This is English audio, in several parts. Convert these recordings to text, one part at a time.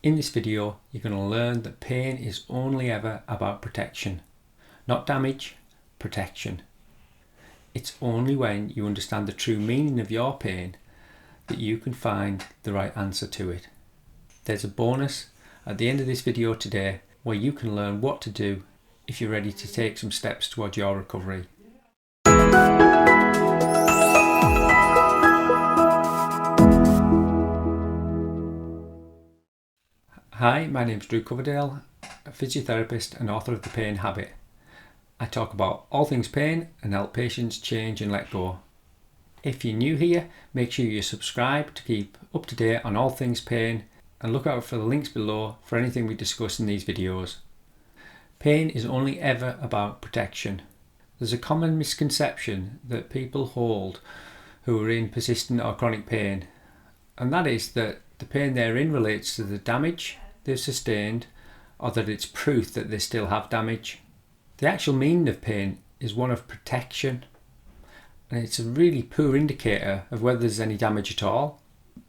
In this video, you're going to learn that pain is only ever about protection. Not damage, protection. It's only when you understand the true meaning of your pain that you can find the right answer to it. There's a bonus at the end of this video today where you can learn what to do if you're ready to take some steps towards your recovery. Hi, my name's Drew Coverdale, a physiotherapist and author of The Pain Habit. I talk about all things pain and help patients change and let go. If you're new here, make sure you subscribe to keep up to date on all things pain and look out for the links below for anything we discuss in these videos. Pain is only ever about protection. There's a common misconception that people hold who are in persistent or chronic pain, and that is that the pain they're in relates to the damage they've sustained or that it's proof that they still have damage. The actual meaning of pain is one of protection, and it's a really poor indicator of whether there's any damage at all.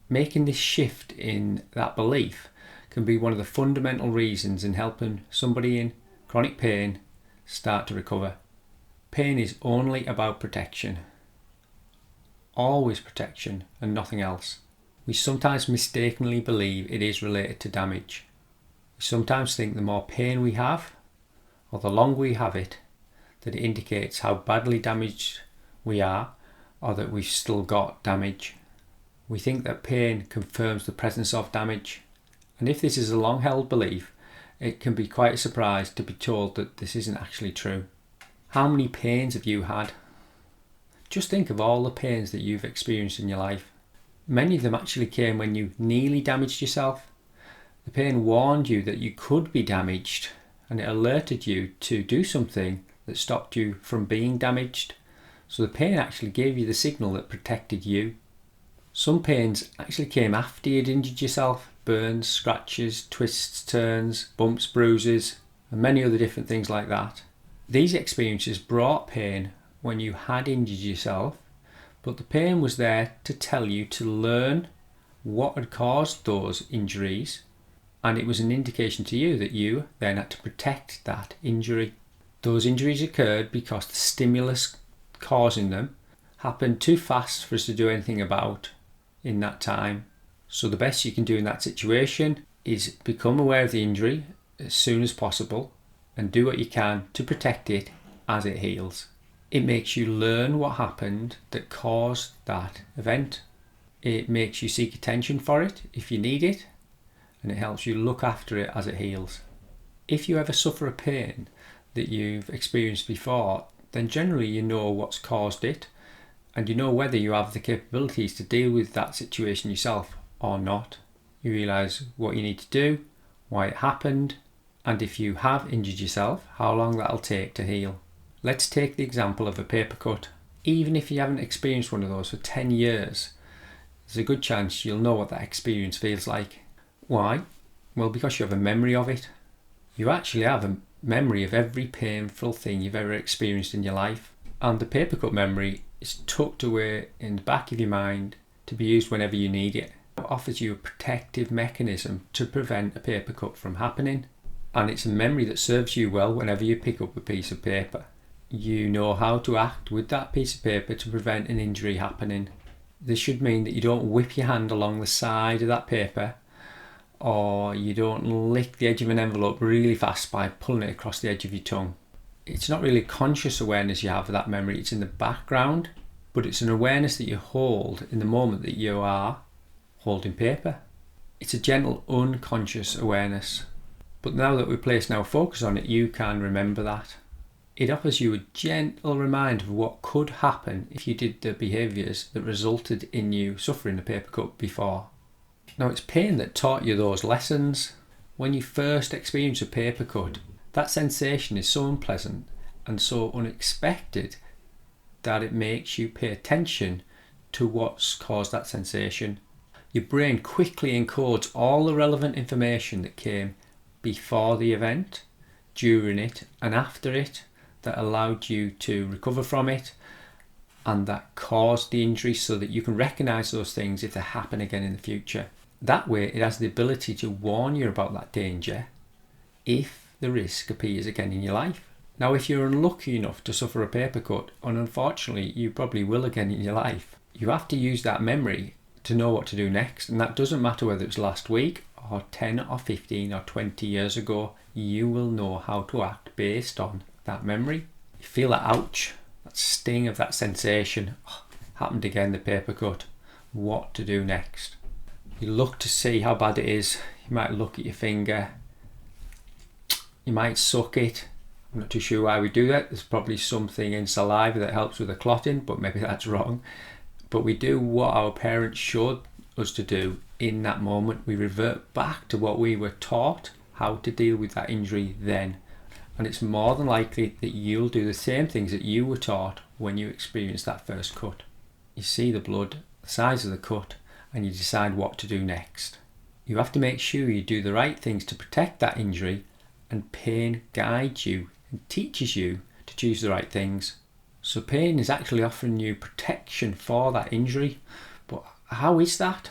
Making this shift in that belief can be one of the fundamental reasons in helping somebody in chronic pain start to recover. Pain is only about protection. Always protection and nothing else. We sometimes mistakenly believe it is related to damage. We sometimes think the more pain we have, or the longer we have it, that it indicates how badly damaged we are, or that we've still got damage. We think that pain confirms the presence of damage, and if this is a long-held belief, it can be quite a surprise to be told that this isn't actually true. How many pains have you had? Just think of all the pains that you've experienced in your life. Many of them actually came when you nearly damaged yourself. The pain warned you that you could be damaged, and it alerted you to do something that stopped you from being damaged. So the pain actually gave you the signal that protected you. Some pains actually came after you'd injured yourself. Burns, scratches, twists, turns, bumps, bruises, and many other different things like that. These experiences brought pain when you had injured yourself, but the pain was there to tell you to learn what had caused those injuries, and it was an indication to you that you then had to protect that injury. Those injuries occurred because the stimulus causing them happened too fast for us to do anything about in that time. So the best you can do in that situation is become aware of the injury as soon as possible and do what you can to protect it as it heals. It makes you learn what happened that caused that event. It makes you seek attention for it if you need it, and it helps you look after it as it heals. If you ever suffer a pain that you've experienced before, then generally you know what's caused it, and you know whether you have the capabilities to deal with that situation yourself or not. You realise what you need to do, why it happened, and if you have injured yourself, how long that'll take to heal. Let's take the example of a paper cut. Even if you haven't experienced one of those for 10 years, there's a good chance you'll know what that experience feels like. Why? Well, because you have a memory of it. You actually have a memory of every painful thing you've ever experienced in your life. And the paper cut memory is tucked away in the back of your mind to be used whenever you need it. It offers you a protective mechanism to prevent a paper cut from happening. And it's a memory that serves you well whenever you pick up a piece of paper. You know how to act with that piece of paper to prevent an injury happening. This should mean that you don't whip your hand along the side of that paper, or you don't lick the edge of an envelope really fast by pulling it across the edge of your tongue. It's not really conscious awareness you have of that memory, it's in the background, but it's an awareness that you hold in the moment that you are holding paper. It's a gentle unconscious awareness, but now that we've placed our focus on it, you can remember that. It offers you a gentle reminder of what could happen if you did the behaviours that resulted in you suffering a paper cut before. Now, it's pain that taught you those lessons. When you first experience a paper cut, that sensation is so unpleasant and so unexpected that it makes you pay attention to what's caused that sensation. Your brain quickly encodes all the relevant information that came before the event, during it, and after it, that allowed you to recover from it and that caused the injury, so that you can recognise those things if they happen again in the future. That way it has the ability to warn you about that danger if the risk appears again in your life. Now, if you're unlucky enough to suffer a paper cut, and unfortunately you probably will again in your life, you have to use that memory to know what to do next. And that doesn't matter whether it's last week or 10 or 15 or 20 years ago, you will know how to act based on that memory. You feel that ouch, that sting of that sensation. Oh, happened again, the paper cut. What to do next? You look to see how bad it is. You might look at your finger. You might suck it. I'm not too sure why we do that. There's probably something in saliva that helps with the clotting, but maybe that's wrong. But we do what our parents showed us to do in that moment. We revert back to what we were taught how to deal with that injury then. And it's more than likely that you'll do the same things that you were taught when you experienced that first cut. You see the blood, the size of the cut, and you decide what to do next. You have to make sure you do the right things to protect that injury, and pain guides you and teaches you to choose the right things. So pain is actually offering you protection for that injury. But how is that?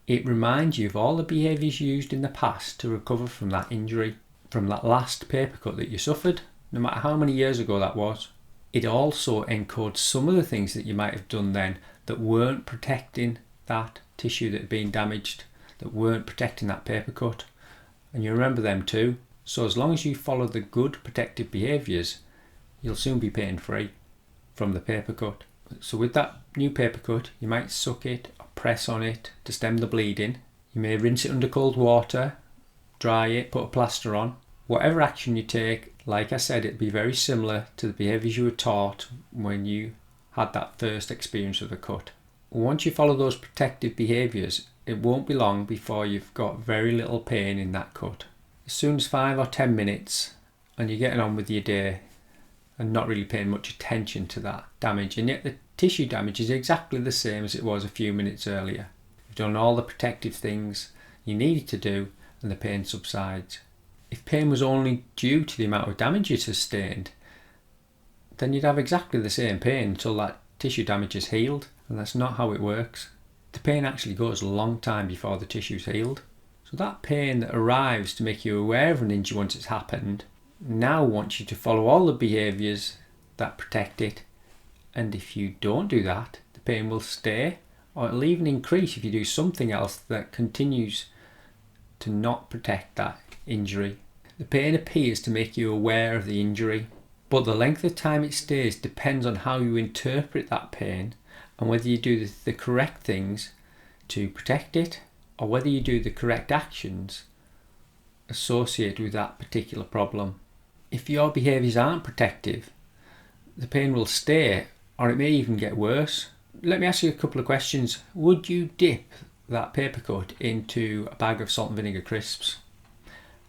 It reminds you of all the behaviours used in the past to recover from that injury, from that last paper cut that you suffered, no matter how many years ago that was. It also encodes some of the things that you might have done then that weren't protecting that tissue that had been damaged, that weren't protecting that paper cut. And you remember them too. So as long as you follow the good protective behaviours, you'll soon be pain free from the paper cut. So with that new paper cut, you might suck it or press on it to stem the bleeding. You may rinse it under cold water, dry it, put a plaster on. Whatever action you take, like I said, it'll be very similar to the behaviours you were taught when you had that first experience of the cut. Once you follow those protective behaviours, it won't be long before you've got very little pain in that cut. As soon as 5 or 10 minutes and you're getting on with your day and not really paying much attention to that damage, and yet the tissue damage is exactly the same as it was a few minutes earlier. You've done all the protective things you needed to do and the pain subsides. If pain was only due to the amount of damage you sustained, then you'd have exactly the same pain until that tissue damage is healed, and that's not how it works. The pain actually goes a long time before the tissue's healed. So that pain that arrives to make you aware of an injury once it's happened now wants you to follow all the behaviours that protect it, and if you don't do that, the pain will stay, or it'll even increase if you do something else that continues to not protect that injury. The pain appears to make you aware of the injury, but the length of time it stays depends on how you interpret that pain and whether you do the correct things to protect it, or whether you do the correct actions associated with that particular problem. If your behaviours aren't protective, the pain will stay, or it may even get worse. Let me ask you a couple of questions. Would you dip that paper cut into a bag of salt and vinegar crisps?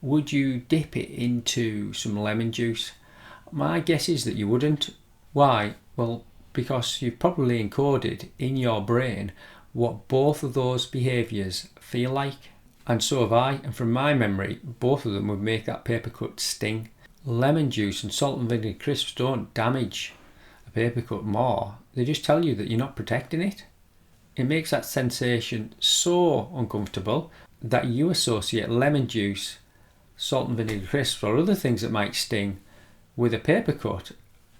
Would you dip it into some lemon juice? My guess is that you wouldn't. Why? Well, because you've probably encoded in your brain what both of those behaviours feel like. And so have I, and from my memory, both of them would make that paper cut sting. Lemon juice and salt and vinegar crisps don't damage a paper cut more, they just tell you that you're not protecting it. It makes that sensation so uncomfortable that you associate lemon juice, salt and vinegar crisps or other things that might sting with a paper cut,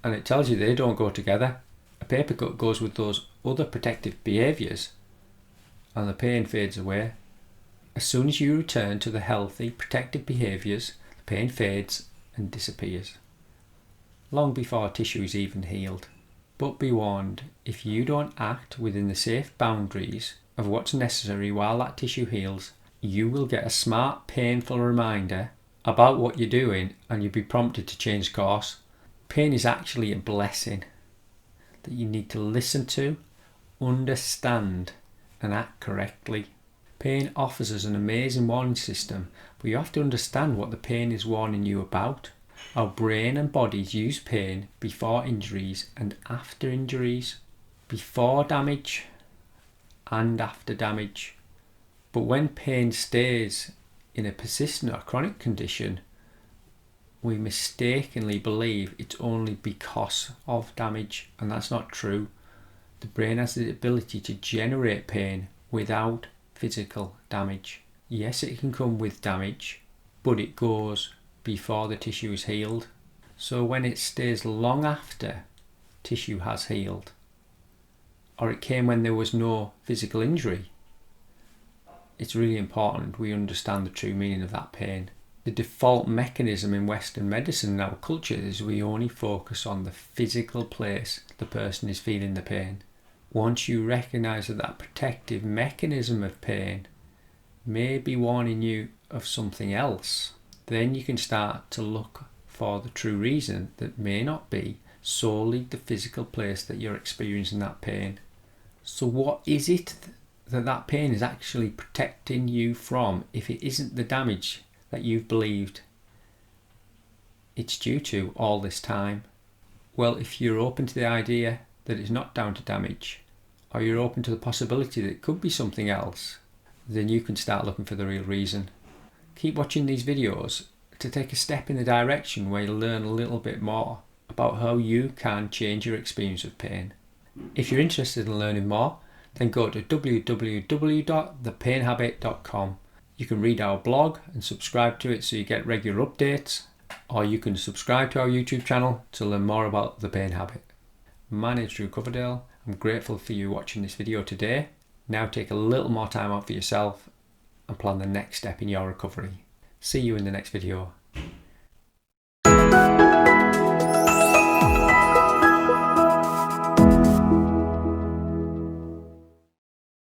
and it tells you they don't go together. A paper cut goes with those other protective behaviours and the pain fades away. As soon as you return to the healthy protective behaviours, the pain fades and disappears, long before tissue is even healed. But be warned, if you don't act within the safe boundaries of what's necessary while that tissue heals, you will get a smart, painful reminder about what you're doing and you'll be prompted to change course. Pain is actually a blessing that you need to listen to, understand and act correctly. Pain offers us an amazing warning system, but you have to understand what the pain is warning you about. Our brain and bodies use pain before injuries and after injuries, before damage and after damage. But when pain stays in a persistent or chronic condition, we mistakenly believe it's only because of damage, and that's not true. The brain has the ability to generate pain without physical damage. Yes, it can come with damage, but it goes before the tissue is healed. So when it stays long after tissue has healed, or it came when there was no physical injury, it's really important we understand the true meaning of that pain. The default mechanism in Western medicine and our culture is we only focus on the physical place the person is feeling the pain. Once you recognise that protective mechanism of pain may be warning you of something else, then you can start to look for the true reason that may not be solely the physical place that you're experiencing that pain. So what is it that pain is actually protecting you from if it isn't the damage that you've believed it's due to all this time? Well, if you're open to the idea that it's not down to damage, or you're open to the possibility that it could be something else, then you can start looking for the real reason. Keep watching these videos to take a step in the direction where you'll learn a little bit more about how you can change your experience of pain. If you're interested in learning more, then go to www.thepainhabit.com. You can read our blog and subscribe to it so you get regular updates, or you can subscribe to our YouTube channel to learn more about the pain habit. My name's Drew Coverdale. I'm grateful for you watching this video today. Now take a little more time out for yourself and plan the next step in your recovery. See you in the next video.